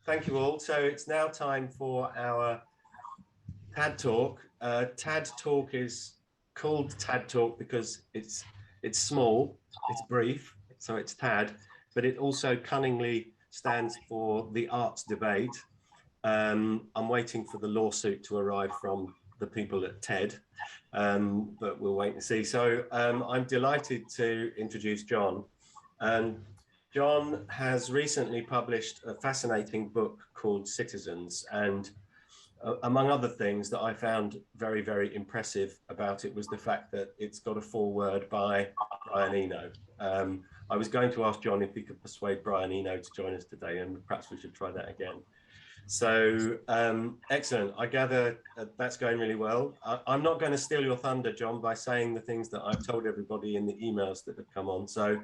Thank you all. So it's now time for our TAD Talk. TAD Talk is called TAD Talk because it's small, it's brief, so it's TAD, but it also cunningly stands for the arts debate. I'm waiting for the lawsuit to arrive from the people at TED, but we'll wait and see. So I'm delighted to introduce Jon. Jon has recently published a fascinating book called Citizens, and among other things that I found very, very impressive about it was the fact that it's got a foreword by Brian Eno. I was going to ask Jon if he could persuade Brian Eno to join us today, and perhaps we should try that again. So excellent. I gather that's going really well. I'm not going to steal your thunder, Jon, by saying the things that I've told everybody in the emails that have come on. So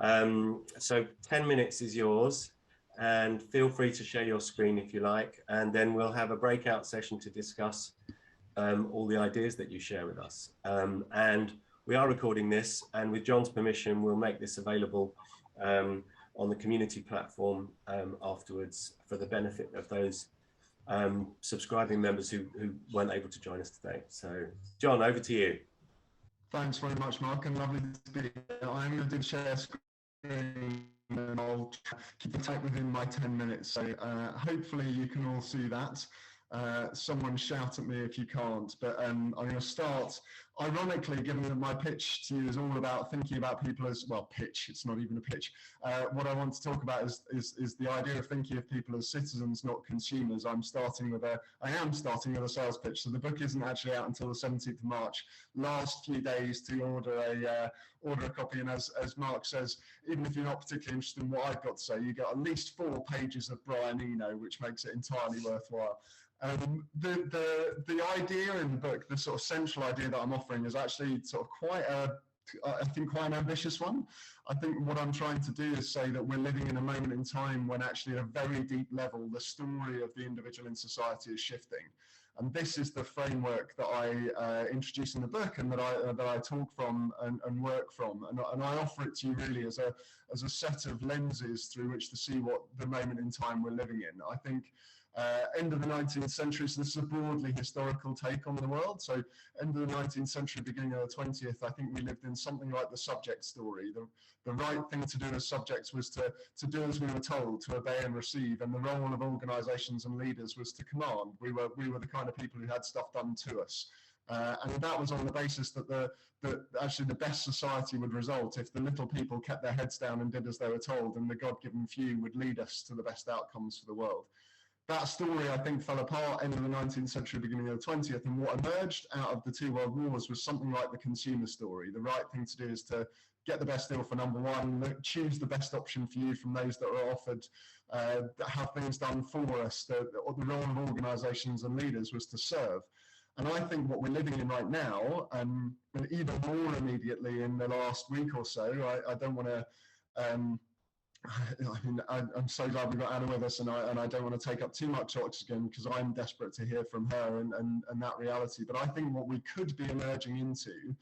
10 minutes is yours, and feel free to share your screen if you like, and then we'll have a breakout session to discuss all the ideas that you share with us. And we are recording this, and with Jon's permission, we'll make this available on the community platform afterwards for the benefit of those subscribing members who weren't able to join us today. So, Jon, over to you. Thanks very much, Mark, and lovely to be here. I'm going to do share screen and I'll keep it tight within my 10 minutes. So hopefully you can all see that. Someone shout at me if you can't, but I'm going to start, ironically, given that my pitch to you is all about thinking about people as, well, pitch, it's not even a pitch. What I want to talk about is the idea of thinking of people as citizens, not consumers. I am starting with a sales pitch. So the book isn't actually out until the 17th of March. Last few days to order a copy, and as Mark says, even if you're not particularly interested in what I've got to say, you get at least 4 pages of Brian Eno, which makes it entirely worthwhile. The idea in the book, the sort of central idea that I'm offering, is actually sort of quite an ambitious one. I think what I'm trying to do is say that we're living in a moment in time when actually at a very deep level, the story of the individual in society is shifting. And this is the framework that I introduce in the book, and that I talk from and work from, and I offer it to you really as a set of lenses through which to see what the moment in time we're living in. I think end of the 19th century, so this is a broadly historical take on the world. So end of the 19th century, beginning of the 20th, I think we lived in something like the subject story. The right thing to do as subjects was to do as we were told, to obey and receive, and the role of organisations and leaders was to command. We were the kind of people who had stuff done to us. And that was on the basis that actually the best society would result if the little people kept their heads down and did as they were told, and the God-given few would lead us to the best outcomes for the world. That story, I think, fell apart end of the 19th century, beginning of the 20th, and what emerged out of the 2 world wars was something like the consumer story. The right thing to do is to get the best deal for number one, choose the best option for you from those that are offered, have things done for us. The role of organisations and leaders was to serve. And I think what we're living in right now, and even more immediately in the last week or so, I don't want to... I'm so glad we've got Anna with us, and I don't want to take up too much oxygen because I'm desperate to hear from her and that reality. But I think what we could be emerging into,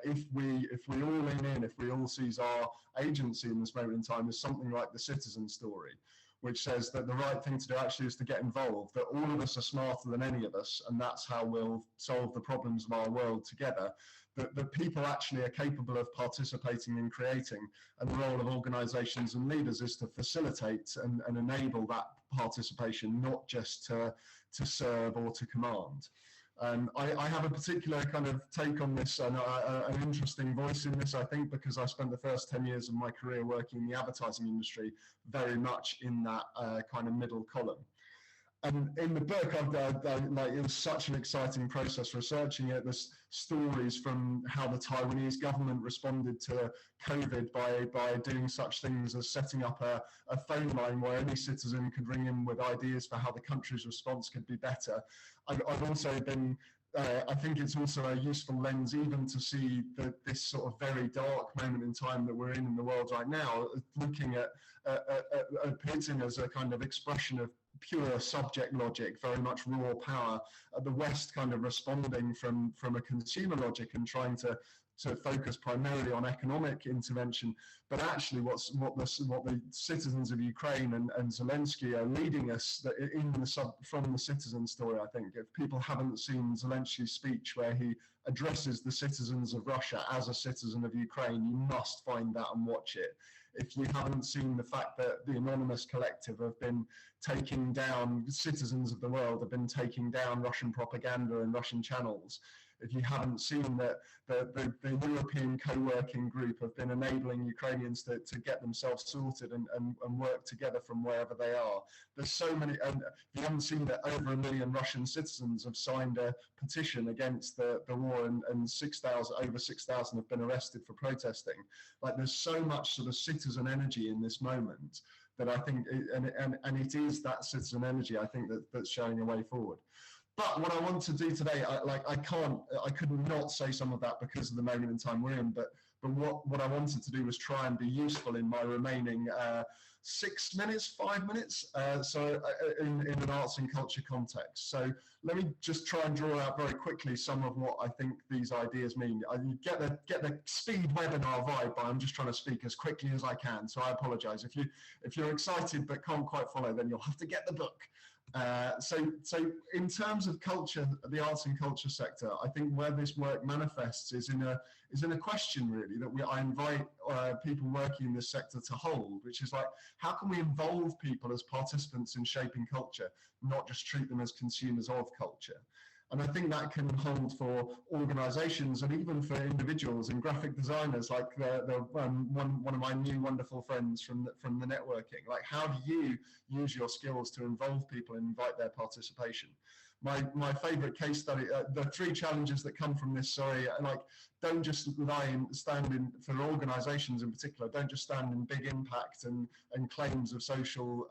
if we all lean in, if we all seize our agency in this moment in time, is something like the citizen story, which says that the right thing to do actually is to get involved, that all of us are smarter than any of us, and that's how we'll solve the problems of our world together. That people actually are capable of participating in creating, and the role of organisations and leaders is to facilitate and enable that participation, not just to serve or to command. I have a particular kind of take on this, and an interesting voice in this, I think, because I spent the first 10 years of my career working in the advertising industry, very much in that kind of middle column. And in the book, it was such an exciting process researching it. There's stories from how the Taiwanese government responded to COVID by doing such things as setting up a phone line where any citizen could ring in with ideas for how the country's response could be better. I've also been, I think it's also a useful lens even to see this sort of very dark moment in time that we're in the world right now, looking at Putin as a kind of expression of pure subject logic, very much raw power, the West kind of responding from a consumer logic and trying to to focus primarily on economic intervention, but actually what the citizens of Ukraine and Zelensky are leading us from the citizen story. I think if people haven't seen Zelensky's speech where he addresses the citizens of Russia as a citizen of Ukraine, you must find that and watch it. If you haven't seen the fact that the Anonymous Collective have been taking down, citizens of the world have been taking down Russian propaganda and Russian channels, if you haven't seen that the European co-working group have been enabling Ukrainians to get themselves sorted and work together from wherever they are. There's so many, and if you haven't seen that over 1 million Russian citizens have signed a petition against the war, and over 6,000 have been arrested for protesting. Like, there's so much sort of citizen energy in this moment that I think, and it is that citizen energy, I think, that's showing a way forward. But what I want to do today, I could not say some of that because of the moment in time we're in, but what I wanted to do was try and be useful in my remaining 5 minutes, in an arts and culture context. So let me just try and draw out very quickly some of what I think these ideas mean. You get the speed webinar vibe, but I'm just trying to speak as quickly as I can, so I apologize. If you're excited but can't quite follow, then you'll have to get the book. So in terms of culture, the arts and culture sector, I think where this work manifests is in a question really that I invite people working in this sector to hold, which is like, how can we involve people as participants in shaping culture, not just treat them as consumers of culture? And I think that can hold for organizations and even for individuals and graphic designers, like one of my new wonderful friends from the networking. Like, how do you use your skills to involve people and invite their participation? My favorite case study, the 3 challenges that come from this, like, don't just stand in, for organizations in particular, don't just stand in big impact and claims of social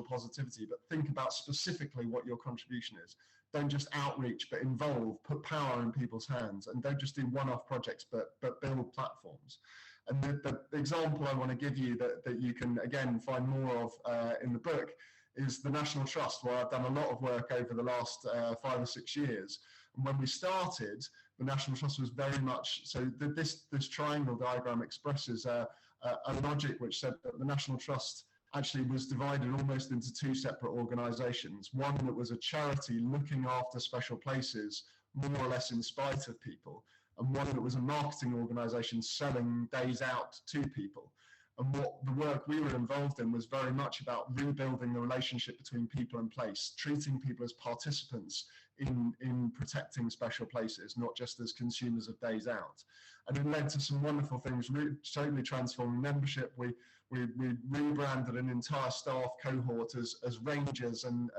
positivity, but think about specifically what your contribution is. Don't just outreach, but involve, put power in people's hands, and don't just do one-off projects, but build platforms. And the example I want to give you that you can, again, find more of in the book is the National Trust, where I've done a lot of work over the last 5 or 6 years. And when we started, the National Trust was very much, so this triangle diagram expresses a logic which said that the National Trust actually was divided almost into 2 separate organizations. One that was a charity looking after special places, more or less in spite of people, and one that was a marketing organization selling days out to people. And what the work we were involved in was very much about rebuilding the relationship between people and place, treating people as participants in protecting special places, not just as consumers of days out. And it led to some wonderful things, totally transforming membership. We rebranded an entire staff cohort as rangers and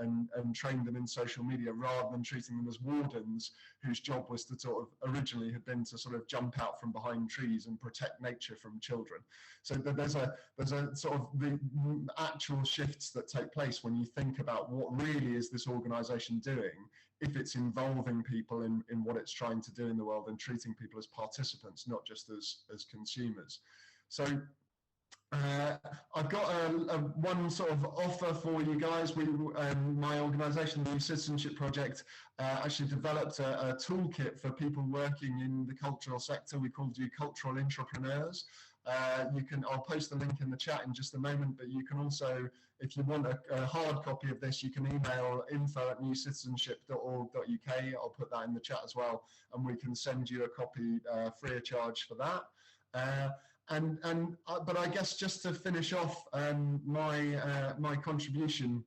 trained them in social media, rather than treating them as wardens whose job was to sort of originally had been to sort of jump out from behind trees and protect nature from children. So there's a sort of the actual shifts that take place when you think about what really is this organization doing, if it's involving people in what it's trying to do in the world and treating people as participants, not just as consumers. So I've got one sort of offer for you guys. My organisation, the New Citizenship Project, actually developed a toolkit for people working in the cultural sector. We called you cultural entrepreneurs. I'll post the link in the chat in just a moment, but you can also, if you want a hard copy of this, you can email info@newcitizenship.org.uk. I'll put that in the chat as well, and we can send you a copy free of charge for that. But I guess just to finish off my contribution,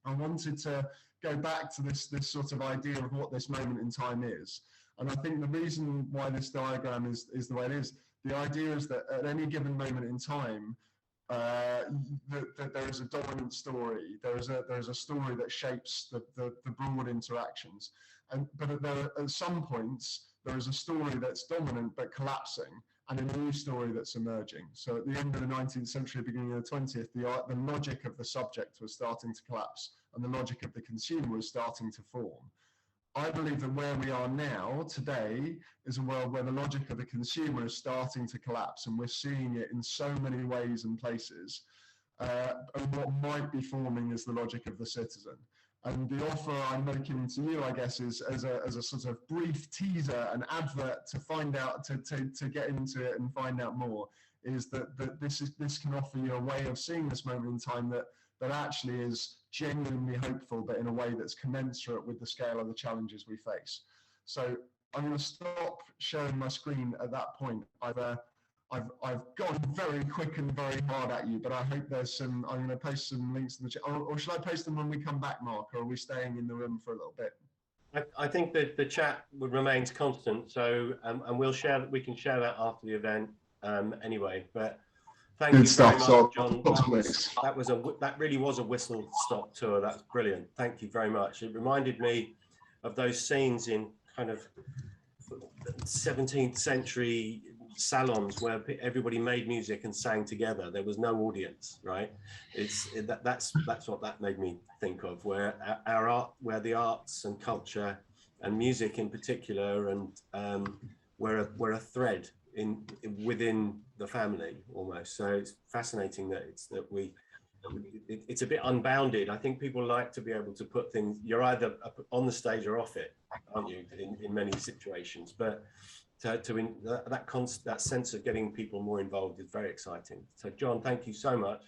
I wanted to go back to this sort of idea of what this moment in time is. And I think the reason why this diagram is the way it is, the idea is that at any given moment in time, that there is a dominant story. There is a story that shapes the broad interactions. But at some points, there is a story that's dominant but collapsing, and a new story that's emerging. So at the end of the 19th century, beginning of the 20th, the logic of the subject was starting to collapse, and the logic of the consumer was starting to form. I believe that where we are now, today, is a world where the logic of the consumer is starting to collapse, and we're seeing it in so many ways and places. And what might be forming is the logic of the citizen. And the offer I'm making to you, I guess, is as a sort of brief teaser, an advert to find out, to get into it and find out more, is that this can offer you a way of seeing this moment in time that actually is genuinely hopeful, but in a way that's commensurate with the scale of the challenges we face. So I'm going to stop sharing my screen at that point. I've gone very quick and very hard at you, but I hope there's some. I'm going to post some links in the chat, or should I post them when we come back, Mark? Or are we staying in the room for a little bit? I think that the chat remains constant, so and we'll share that. We can share that after the event anyway. But thank you very much, John. That really was a whistle stop tour. That's brilliant. Thank you very much. It reminded me of those scenes in kind of 17th century salons where everybody made music and sang together. There was no audience, right? That's what that made me think of, where our art, where the arts and culture and music in particular, and we're a thread within the family almost. So it's fascinating that it's a bit unbounded. I think people like to be able to put things, you're either on the stage or off it, aren't you, in many situations, but that sense of getting people more involved is very exciting. So John, thank you so much.